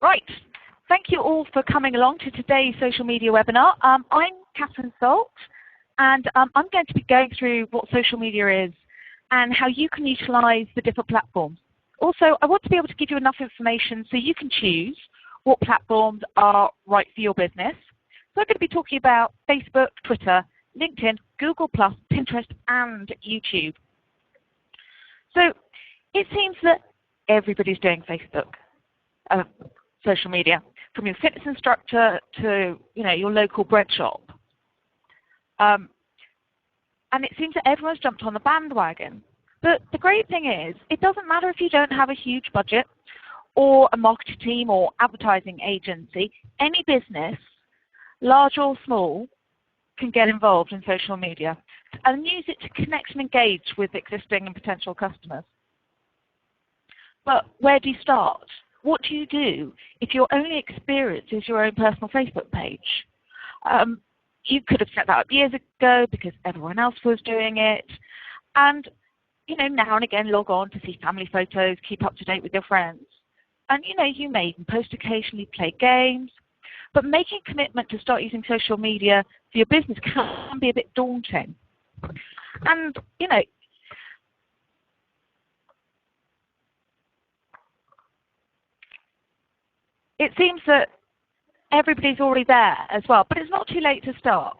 Right. Thank you all for coming along to today's social media webinar. I'm Catherine Salt, and I'm going to be going through what social media is and how you can utilize the different platforms. Also, I want to be able to give you enough information so you can choose what platforms are right for your business. So I'm going to be talking about Facebook, Twitter, LinkedIn, Google+, Pinterest, and YouTube. So it seems that everybody's doing Facebook, social media, from your fitness instructor to your local bread shop. And it seems that everyone's jumped on the bandwagon. But the great thing is, it doesn't matter if you don't have a huge budget or a marketing team or advertising agency. Any business, large or small, can get involved in social media and use it to connect and engage with existing and potential customers. But where do you start? What do you do if your only experience is your own personal Facebook page? You could have set that up years ago because everyone else was doing it. And now and again log on to see family photos, keep up to date with your friends. And you may even post occasionally, play games. But making a commitment to start using social media for your business can be a bit daunting. And it seems that everybody's already there as well, but it's not too late to start.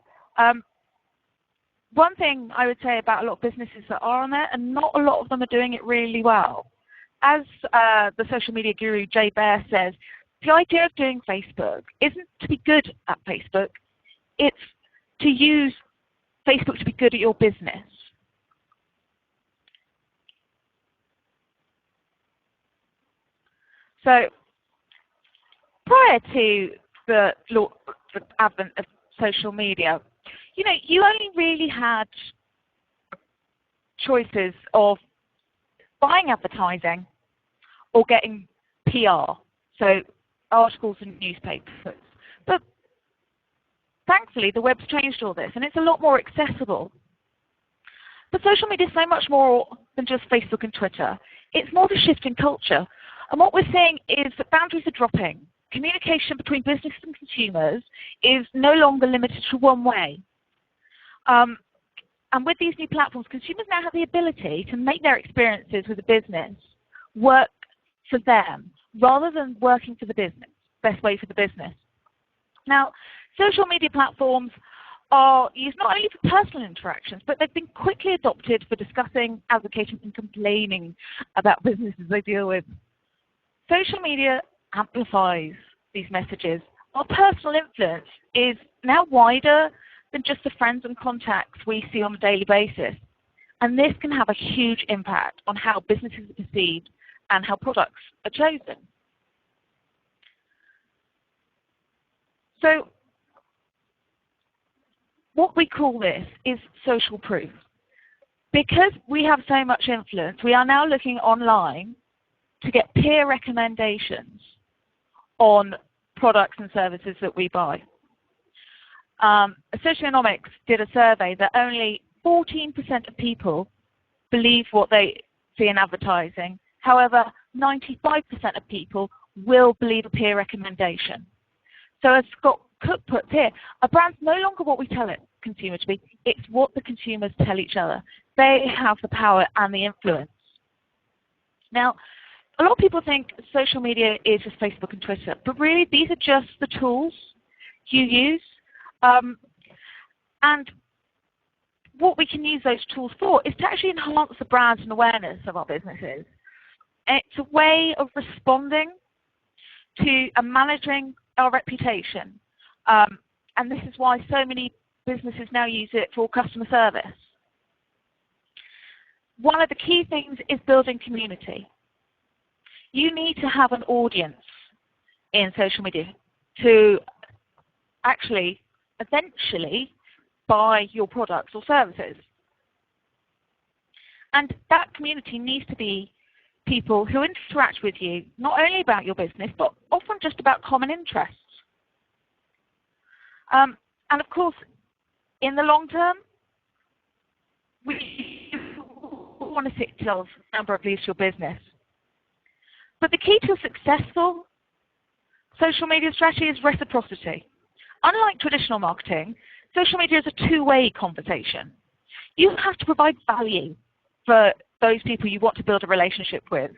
One thing I would say about a lot of businesses that are on there, and not a lot of them are doing it really well. As the social media guru Jay Baer says, the idea of doing Facebook isn't to be good at Facebook, it's to use Facebook to be good at your business. So prior to the advent of social media, you only really had choices of buying advertising or getting PR, so articles and newspapers. But thankfully, the web's changed all this, and it's a lot more accessible. But social media is so much more than just Facebook and Twitter. It's more of a shift in culture. And what we're seeing is that boundaries are dropping. Communication between business and consumers is no longer limited to one way. And with these new platforms, consumers now have the ability to make their experiences with the business work for them rather than working for the business, best way for the business. Now, social media platforms are used not only for personal interactions, but they've been quickly adopted for discussing, advocating, and complaining about businesses they deal with. Social media amplifies these messages. Our personal influence is now wider than just the friends and contacts we see on a daily basis. And this can have a huge impact on how businesses are perceived and how products are chosen. So what we call this is social proof. Because we have so much influence, we are now looking online to get peer recommendations on products and services that we buy. Socionomics did a survey that only 14% of people believe what they see in advertising. However, 95% of people will believe a peer recommendation. So as Scott Cook puts here, a brand's no longer what we tell it consumer to be, it's what the consumers tell each other. They have the power and the influence. Now, a lot of people think social media is just Facebook and Twitter, but really these are just the tools you use. And what we can use those tools for is to actually enhance the brand and awareness of our businesses. It's a way of responding to and managing our reputation. And this is why so many businesses now use it for customer service. One of the key things is building community. You need to have an audience in social media to actually eventually buy your products or services. And that community needs to be people who interact with you, not only about your business, but often just about common interests. And of course, in the long term, we want to stick to a number of these to your business. But the key to a successful social media strategy is reciprocity. Unlike traditional marketing, social media is a two-way conversation. You have to provide value for those people you want to build a relationship with.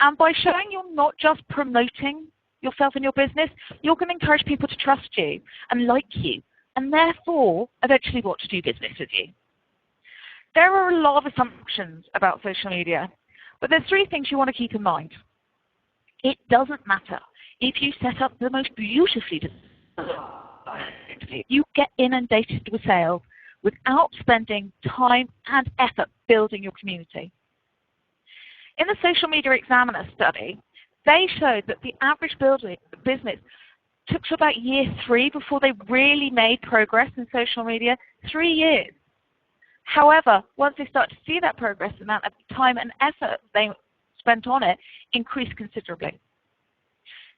And by showing you're not just promoting yourself and your business, you're going to encourage people to trust you and like you, and therefore eventually want to do business with you. There are a lot of assumptions about social media, but there's three things you want to keep in mind. It doesn't matter if you set up the most beautifully designed, you get inundated with sales without spending time and effort building your community. In the Social Media Examiner study, they showed that the average business took to about year 3 before they really made progress in social media, 3 years. However, once they start to see that progress, the amount of time and effort they spent on it increased considerably.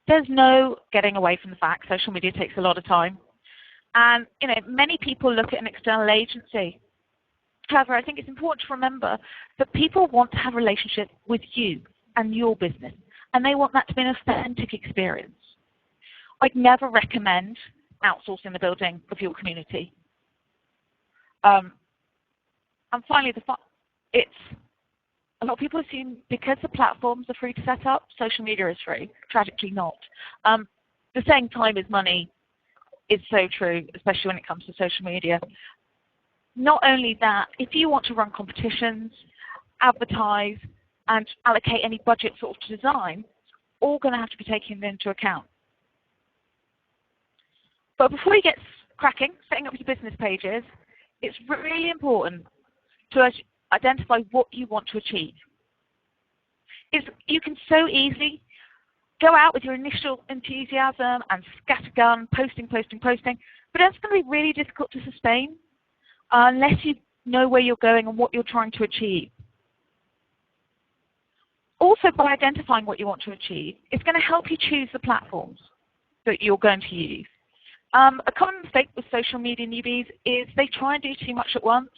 There's no getting away from the fact social media takes a lot of time. And many people look at an external agency. However, I think it's important to remember that people want to have a relationship with you and your business, and they want that to be an authentic experience. I'd never recommend outsourcing the building of your community. And finally, a lot of people assume because the platforms are free to set up, social media is free. Tragically not. The saying time is money is so true, especially when it comes to social media. Not only that, if you want to run competitions, advertise, and allocate any budget sort of to design, all going to have to be taken into account. But before you get cracking, setting up your business pages, it's really important to identify what you want to achieve. You can so easily go out with your initial enthusiasm and scattergun, posting, but that's going to be really difficult to sustain unless you know where you're going and what you're trying to achieve. Also, by identifying what you want to achieve, it's going to help you choose the platforms that you're going to use. A common mistake with social media newbies is they try and do too much at once.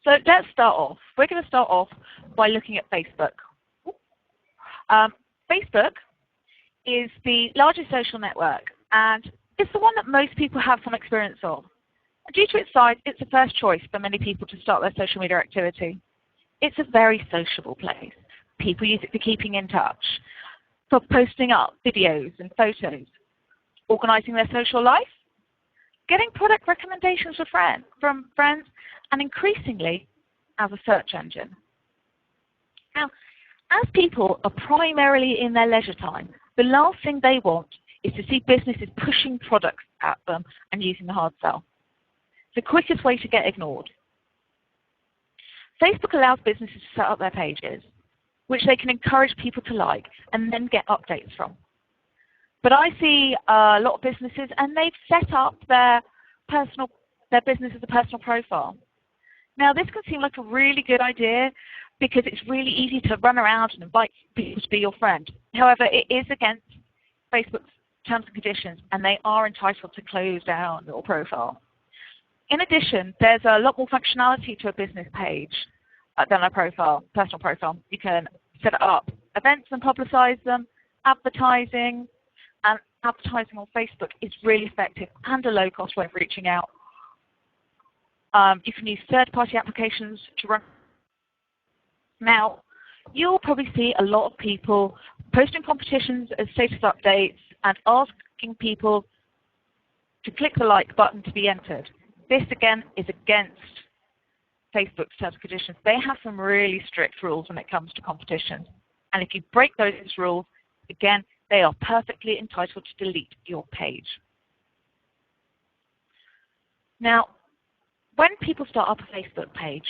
So let's start off. We're going to start off by looking at Facebook. Facebook is the largest social network, and it's the one that most people have some experience of. And due to its size, it's the first choice for many people to start their social media activity. It's a very sociable place. People use it for keeping in touch, for posting up videos and photos, organizing their social life, getting product recommendations from friends, and increasingly as a search engine. Now, as people are primarily in their leisure time, the last thing they want is to see businesses pushing products at them and using the hard sell. It's the quickest way to get ignored. Facebook allows businesses to set up their pages, which they can encourage people to like and then get updates from. But I see a lot of businesses, and they've set up their business as a personal profile. Now, this can seem like a really good idea because it's really easy to run around and invite people to be your friend. However, it is against Facebook's terms and conditions, and they are entitled to close down your profile. In addition, there's a lot more functionality to a business page than a personal profile. You can set up events and publicize them, advertising, and advertising on Facebook is really effective and a low-cost way of reaching out. You can use third-party applications to run. Now, you'll probably see a lot of people posting competitions as status updates and asking people to click the like button to be entered. This, again, is against Facebook's terms and conditions. They have some really strict rules when it comes to competitions. And if you break those rules, again, they are perfectly entitled to delete your page. Now, when people start up a Facebook page,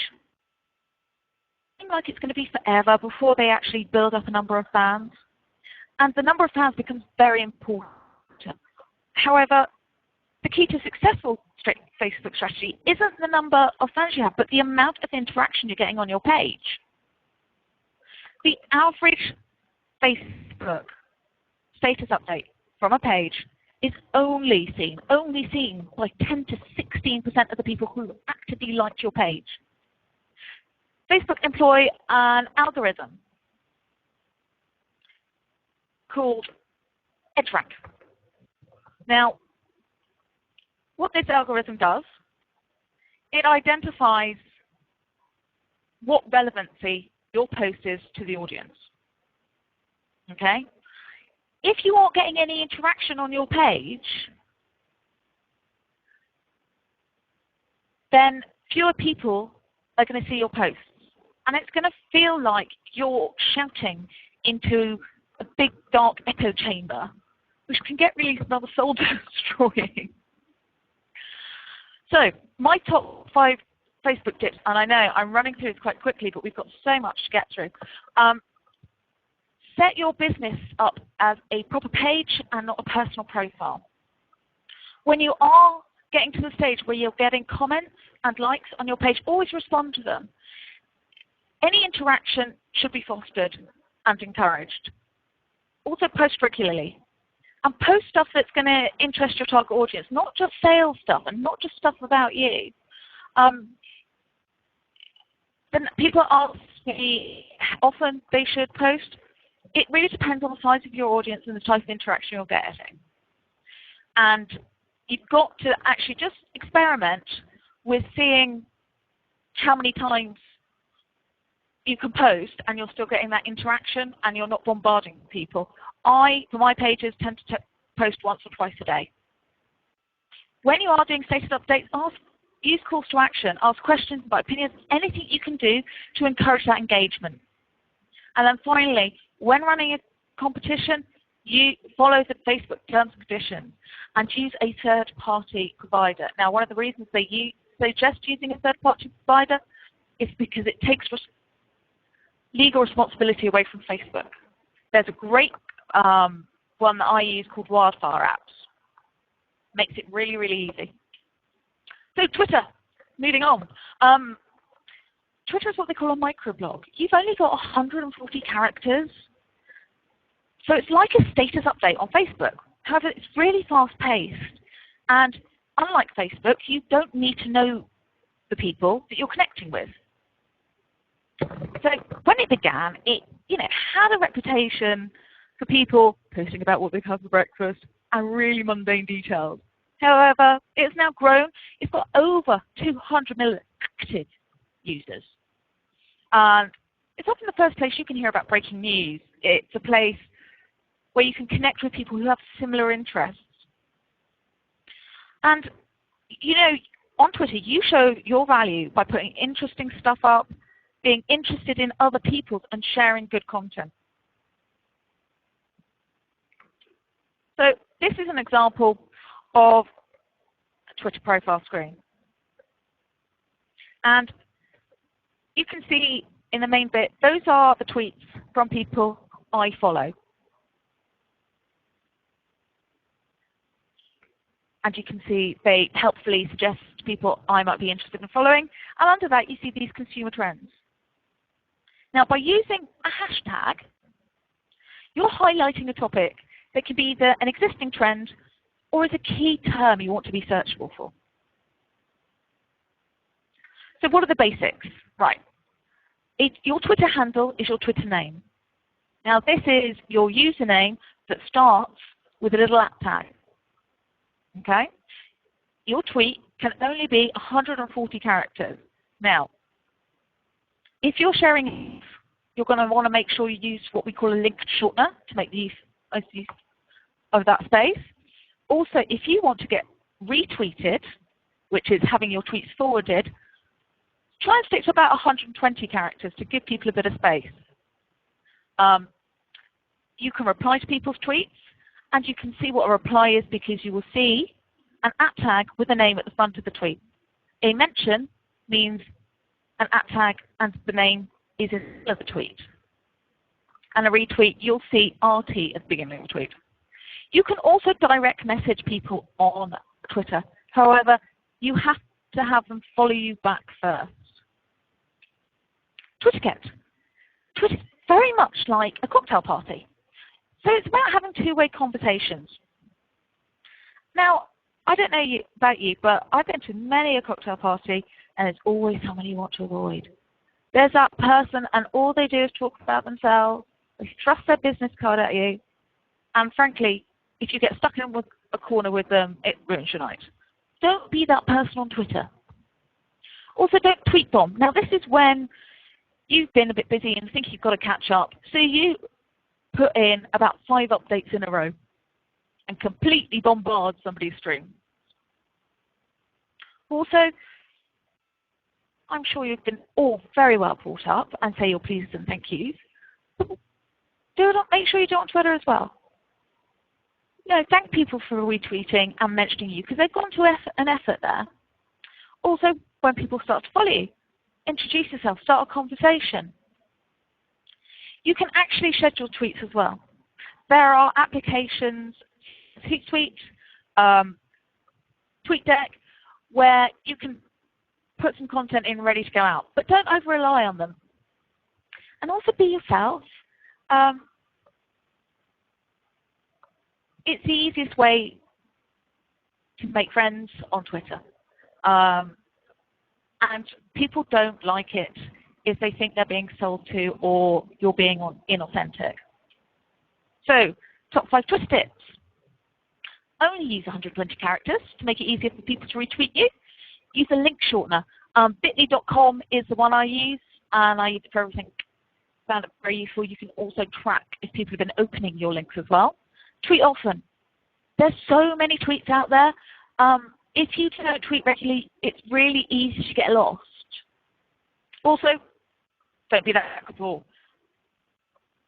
it seems like it's going to be forever before they actually build up a number of fans. And the number of fans becomes very important. However, the key to successful Facebook strategy isn't the number of fans you have, but the amount of interaction you're getting on your page. The average Facebook status update from a page is only seen by 10 to 16% of the people who actively like your page. Facebook employ an algorithm called EdgeRank. Now, what this algorithm does, it identifies what relevancy your post is to the audience. Okay? If you aren't getting any interaction on your page, then fewer people are going to see your posts. And it's going to feel like you're shouting into a big dark echo chamber, which can get really rather soul destroying. So my top 5 Facebook tips, and I know I'm running through this quite quickly, but we've got so much to get through. Set your business up as a proper page and not a personal profile. When you are getting to the stage where you're getting comments and likes on your page, always respond to them. Any interaction should be fostered and encouraged. Also post regularly. And post stuff that's going to interest your target audience, not just sales stuff and not just stuff about you. Then people ask me how often they should post. It really depends on the size of your audience and the type of interaction you're getting. And you've got to actually just experiment with seeing how many times you can post and you're still getting that interaction and you're not bombarding people. For my pages, tend to post once or twice a day. When you are doing status updates, use calls to action, ask questions about opinions, anything you can do to encourage that engagement. And then finally, when running a competition, you follow the Facebook terms and conditions and use a third-party provider. Now, one of the reasons they suggest using a third-party provider is because it takes legal responsibility away from Facebook. There's a great one that I use called Wildfire Apps. Makes it really, really easy. So Twitter, moving on. Twitter is what they call a microblog. You've only got 140 characters. So it's like a status update on Facebook. However, it's really fast-paced. And unlike Facebook, you don't need to know the people that you're connecting with. So when it began, it had a reputation for people posting about what they've had for breakfast and really mundane details. However, it's now grown. It's got over 200 million active users. And it's often the first place you can hear about breaking news. It's a place where you can connect with people who have similar interests. And, on Twitter, you show your value by putting interesting stuff up, being interested in other people, and sharing good content. So this is an example of a Twitter profile screen. And you can see in the main bit, those are the tweets from people I follow. And you can see they helpfully suggest people I might be interested in following. And under that, you see these consumer trends. Now, by using a hashtag, you're highlighting a topic that can be either an existing trend or is a key term you want to be searchable for. So what are the basics? Right. Your Twitter handle is your Twitter name. Now, this is your username that starts with a little @ tag. Okay? Your tweet can only be 140 characters. Now, if you're sharing, you're going to want to make sure you use what we call a linked shortener to make the most use of that space. Also, if you want to get retweeted, which is having your tweets forwarded, try and stick to about 120 characters to give people a bit of space. You can reply to people's tweets, and you can see what a reply is because you will see an @ tag with a name at the front of the tweet. A mention means an @ tag and the name is in the middle of the tweet. And a retweet, you'll see RT at the beginning of the tweet. You can also direct message people on Twitter. However, you have to have them follow you back first. TwitterKit. Twitter is very much like a cocktail party. So it's about having two-way conversations. Now, I don't know about you, but I've been to many a cocktail party, and there's always someone you want to avoid. There's that person, and all they do is talk about themselves. They thrust their business card at you, and frankly, if you get stuck in a corner with them, it ruins your night. Don't be that person on Twitter. Also, don't tweet bomb. Now, this is when you've been a bit busy and think you've got to catch up, so you put in about 5 updates in a row and completely bombard somebody's stream. Also, I'm sure you've been all very well brought up and say your pleases and thank yous. Make sure you do it on Twitter as well. Thank people for retweeting and mentioning you because they've gone to an effort there. Also, when people start to follow you, introduce yourself, start a conversation. You can actually schedule tweets as well. There are applications, Hootsuite, TweetDeck, where you can put some content in ready to go out, but don't over-rely on them. And also be yourself. It's the easiest way to make friends on Twitter. And people don't like it if they think they're being sold to or you're being inauthentic. So, top 5 Twitter tips. Only use 120 characters to make it easier for people to retweet you. Use a link shortener. Bitly.com is the one I use, and I use it for everything. Found it very useful. You can also track if people have been opening your links as well. Tweet often. There's so many tweets out there. If you don't tweet regularly, it's really easy to get lost. Also, don't be that cool.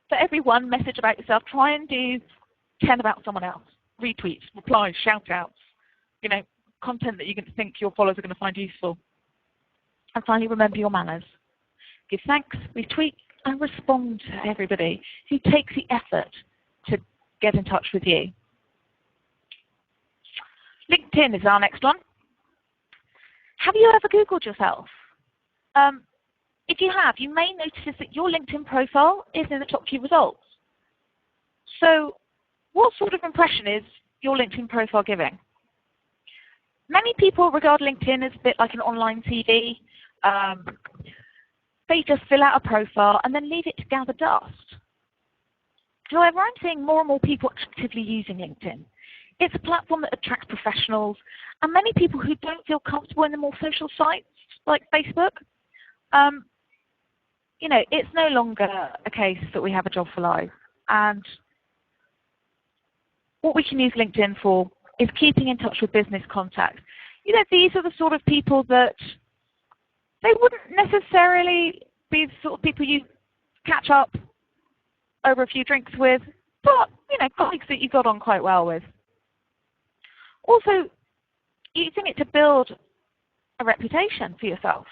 For every one message about yourself, try and do 10 about someone else. Retweets, replies, shout-outs, content that you think your followers are going to find useful. And finally, remember your manners. Give thanks, retweet, and respond to everybody who takes the effort to get in touch with you. LinkedIn is our next one. Have you ever Googled yourself? If you have, you may notice that your LinkedIn profile is in the top few results. So what sort of impression is your LinkedIn profile giving? Many people regard LinkedIn as a bit like an online CV. They just fill out a profile and then leave it to gather dust. However, I'm seeing more and more people actively using LinkedIn. It's a platform that attracts professionals and many people who don't feel comfortable in the more social sites like Facebook. It's no longer a case that we have a job for life. And what we can use LinkedIn for is keeping in touch with business contacts. These are the sort of people that they wouldn't necessarily be the sort of people you catch up over a few drinks with, but, colleagues that you got on quite well with. Also, using it to build a reputation for yourself.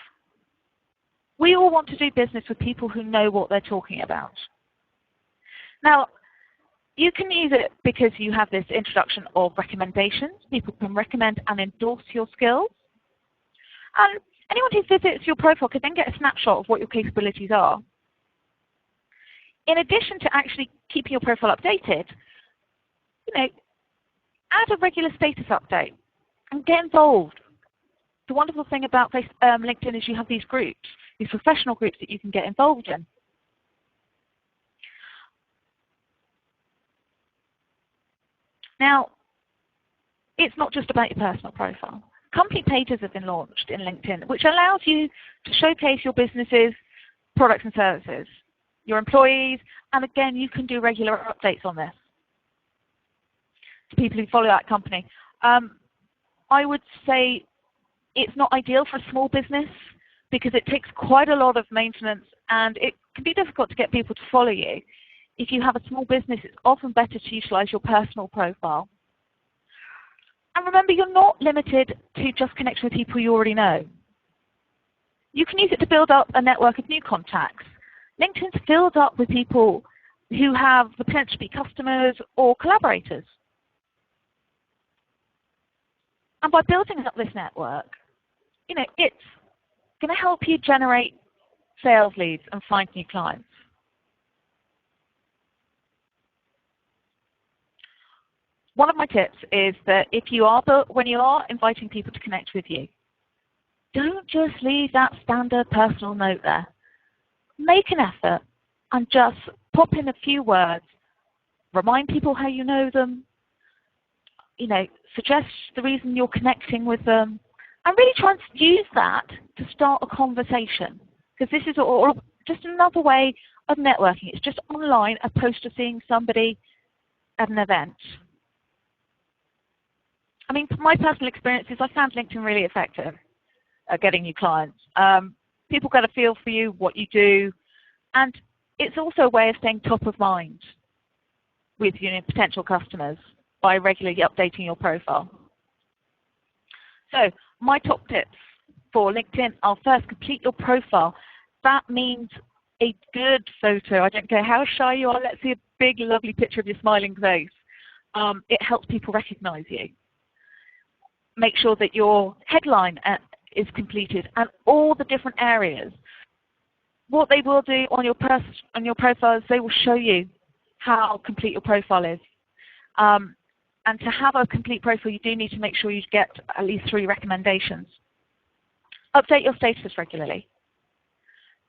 We all want to do business with people who know what they're talking about. Now, you can use it because you have this introduction of recommendations. People can recommend and endorse your skills. And anyone who visits your profile can then get a snapshot of what your capabilities are. In addition to actually keeping your profile updated, add a regular status update and get involved. The wonderful thing about LinkedIn is you have these groups, these professional groups that you can get involved in. Now, it's not just about your personal profile. Company pages have been launched in LinkedIn, which allows you to showcase your business's products and services, your employees, and again, you can do regular updates on this to people who follow that company. I would say it's not ideal for a small business because it takes quite a lot of maintenance and it can be difficult to get people to follow you. If you have a small business, it's often better to utilize your personal profile. And remember, you're not limited to just connecting with people you already know. You can use it to build up a network of new contacts. LinkedIn's filled up with people who have the potential to be customers or collaborators. And by building up this network, it's going to help you generate sales leads and find new clients. One of my tips is that when you are inviting people to connect with you, don't just leave that standard personal note there. Make an effort and just pop in a few words. Remind people how you know them. suggest the reason you're connecting with them, and really try and use that to start a conversation. Because this is all just another way of networking. It's just online opposed to seeing somebody at an event. I mean, from my personal experiences, I found LinkedIn really effective at getting new clients. People get a feel for you, what you do, and it's also a way of staying top of mind with potential customers by regularly updating your profile. So my top tips for LinkedIn are: first, complete your profile. That means a good photo. I don't care how shy you are, let's see a big, lovely picture of your smiling face. It helps people recognize you. Make sure that your headline is completed and all the different areas. What they will do on your profile is they will show you how complete your profile is. And to have a complete profile, you do need to make sure you get at least 3 recommendations. Update your status regularly.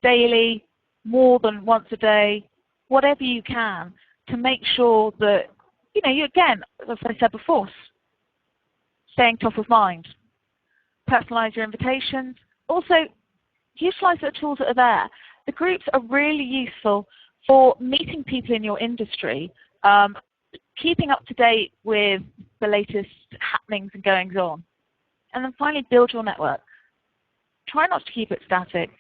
Daily, more than once a day, whatever you can, to make sure that, you again, as I said before, staying top of mind. Personalize your invitations. Also, utilize the tools that are there. The groups are really useful for meeting people in your industry, keeping up to date with the latest happenings and goings on. And then finally, build your network. Try not to keep it static.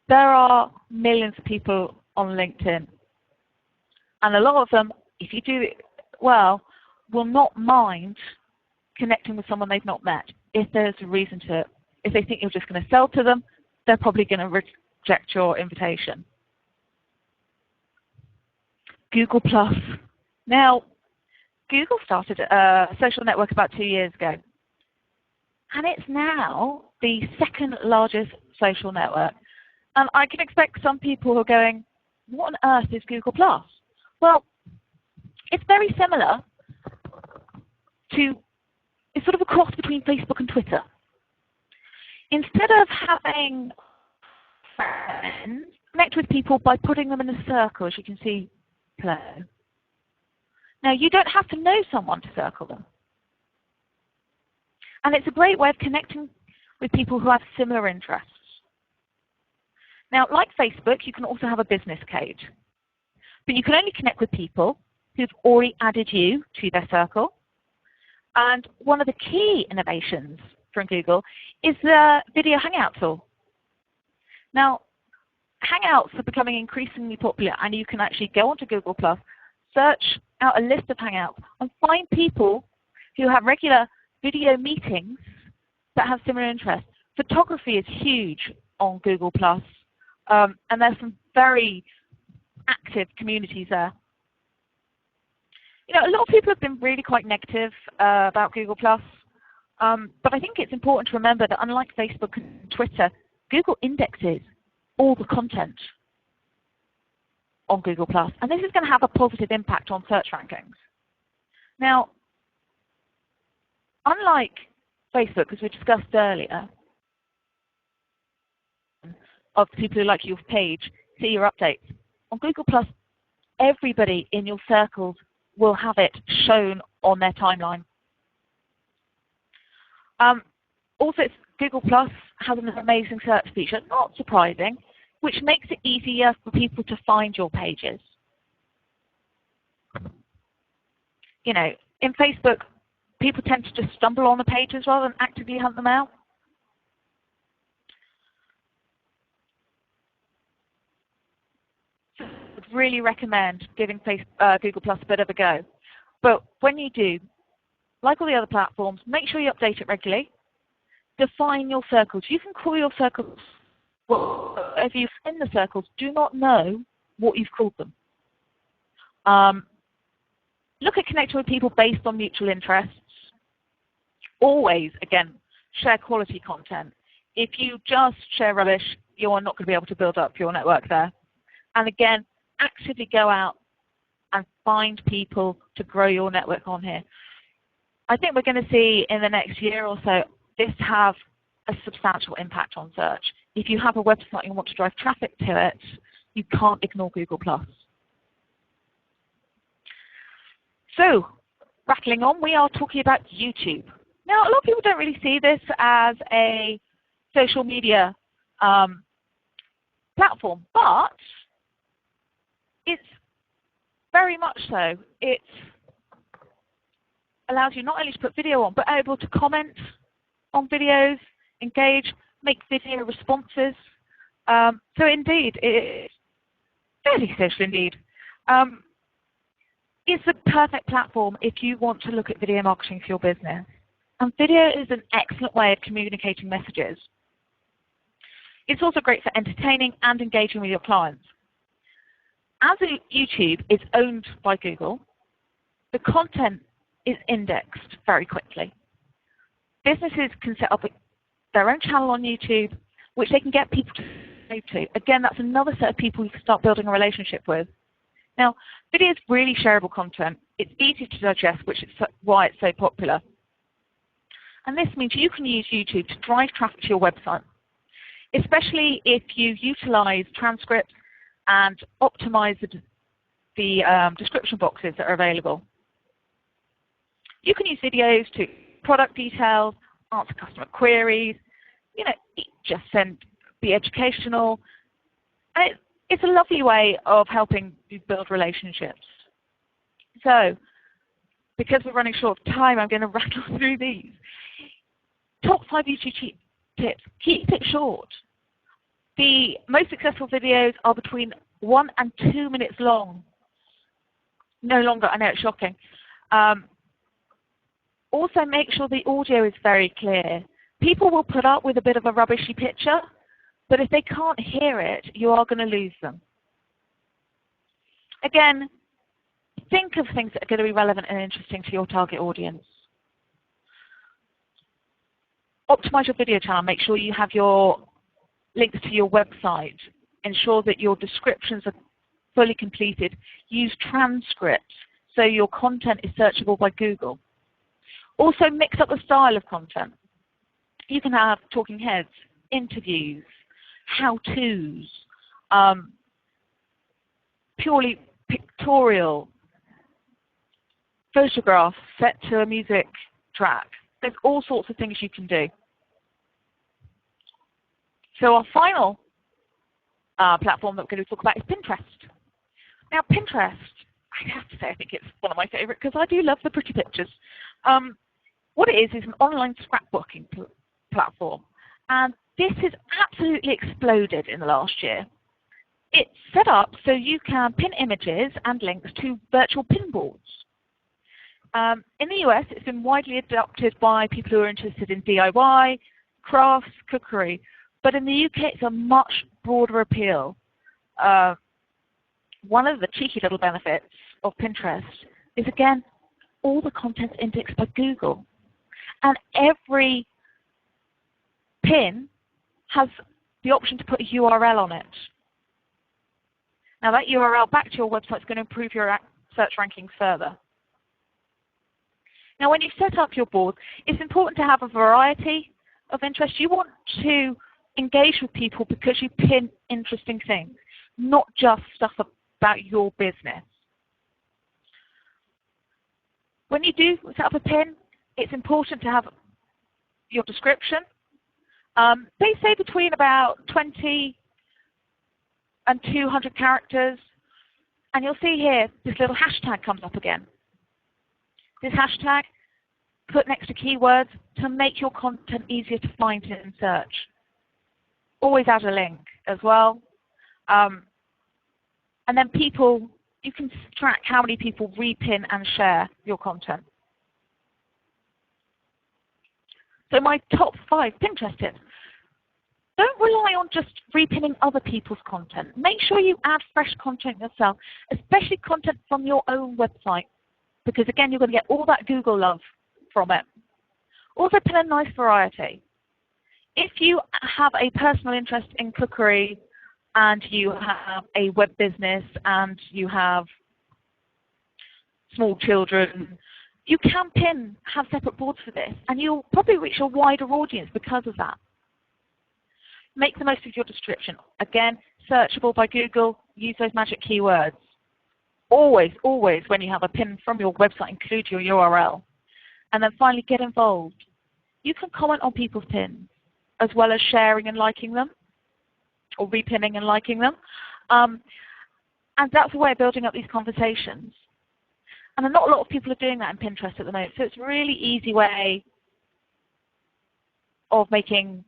There are millions of people on LinkedIn. And a lot of them, if you do it well, will not mind connecting with someone they've not met if there's a reason to it. If they think you're just going to sell to them, they're probably going to reject your invitation. Google+. Now, Google started a social network about 2 years ago. And it's now the 2nd largest social network. And I can expect some people who are going, what on earth is Google+? Well, it's very similar to, it's sort of a cross between Facebook and Twitter. Instead of having friends, connect with people by putting them in a circle, as you can see below. Now, you don't have to know someone to circle them. And it's a great way of connecting with people who have similar interests. Now, like Facebook, you can also have a business page. But you can only connect with people who've already added you to their circle. And one of the key innovations from Google is the video Hangout tool. Now, Hangouts are becoming increasingly popular, and you can actually go onto Google+, search out a list of Hangouts, and find people who have regular video meetings that have similar interests. Photography is huge on Google+, and there's some very active communities there. A lot of people have been really quite negative about Google+, but I think it's important to remember that unlike Facebook and Twitter, Google indexes all the content on Google+, and this is going to have a positive impact on search rankings. Now, unlike Facebook, as we discussed earlier, of people who like your page, see your updates, on Google+, everybody in your circles will have it shown on their timeline. Also, Google+ has an amazing search feature, not surprising, which makes it easier for people to find your pages. In Facebook, people tend to just stumble on the pages rather than actively hunt them out. So I would really recommend giving Google+ a bit of a go. But when you do, like all the other platforms, make sure you update it regularly. Define your circles. You can call your circles whatever you in the circles. Do not know what you've called them. Look at connecting with people based on mutual interests. Always, again, share quality content. If you just share rubbish, you are not going to be able to build up your network there. And again, actively go out and find people to grow your network on here. I think we're going to see in the next year or so this have a substantial impact on search. If you have a website and want to drive traffic to it, you can't ignore Google+. So rattling on, we are talking about YouTube. Now, a lot of people don't really see this as a social media platform, but it's very much so. It allows you not only to put video on, but able to comment on videos, engage, make video responses. So indeed, it's fairly social indeed. It's the perfect platform if you want to look at video marketing for your business. And video is an excellent way of communicating messages. It's also great for entertaining and engaging with your clients. As YouTube is owned by Google, the content is indexed very quickly. Businesses can set up their own channel on YouTube, which they can get people to subscribe to. Again, that's another set of people you can start building a relationship with. Now, video is really shareable content. It's easy to digest, which is why it's so popular. And this means you can use YouTube to drive traffic to your website, especially if you utilize transcripts and optimize the description boxes that are available. You can use videos to product details, answer customer queries, just be educational. And it's a lovely way of helping you build relationships. So, because we're running short of time, I'm going to rattle through these. Top 5 YouTube tips. Keep it short. The most successful videos are between 1 and 2 minutes long. No longer, I know it's shocking. Also make sure the audio is very clear. People will put up with a bit of a rubbishy picture, but if they can't hear it, you are going to lose them. Again, think of things that are going to be relevant and interesting to your target audience. Optimize your video channel. Make sure you have your links to your website. Ensure that your descriptions are fully completed. Use transcripts so your content is searchable by Google. Also mix up the style of content. You can have talking heads, interviews, how-tos, purely pictorial, photographs set to a music track. There's all sorts of things you can do. So our final platform that we're going to talk about is Pinterest. Now Pinterest, I have to say I think it's one of my favorite because I do love the pretty pictures. What it is an online scrapbooking platform. And this has absolutely exploded in the last year. It's set up so you can pin images and links to virtual pin boards. In the US, it's been widely adopted by people who are interested in DIY, crafts, cookery. But in the UK, it's a much broader appeal. One of the cheeky little benefits of Pinterest is, again, all the content's indexed by Google. And every pin has the option to put a URL on it. Now that URL back to your website is going to improve your search rankings further. Now when you set up your board, it's important to have a variety of interests. You want to engage with people because you pin interesting things, not just stuff about your business. When you do set up a pin, it's important to have your description. They say between about 20 and 200 characters. And you'll see here, this little hashtag comes up again. This hashtag, put next to keywords to make your content easier to find in search. Always add a link as well. And then people, you can track how many people repin and share your content. So my top 5 Pinterest tips. Don't rely on just repinning other people's content. Make sure you add fresh content yourself, especially content from your own website, because again, you're going to get all that Google love from it. Also pin a nice variety. If you have a personal interest in cookery and you have a web business and you have small children, you can have separate boards for this, and you'll probably reach a wider audience because of that. Make the most of your description. Again, searchable by Google, use those magic keywords. Always, always, when you have a pin from your website, include your URL. And then finally, get involved. You can comment on people's pins, as well as sharing and liking them, or repinning and liking them. And that's a way of building up these conversations. And not a lot of people are doing that in Pinterest at the moment, so it's a really easy way of making,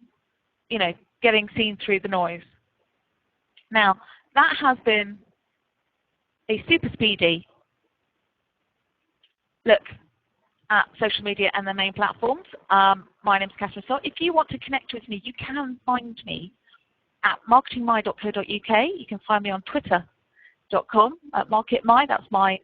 getting seen through the noise. Now, that has been a super speedy look at social media and their main platforms. My name is Catherine Stott. If you want to connect with me, you can find me at marketingmy.co.uk. You can find me on twitter.com at marketmy. That's my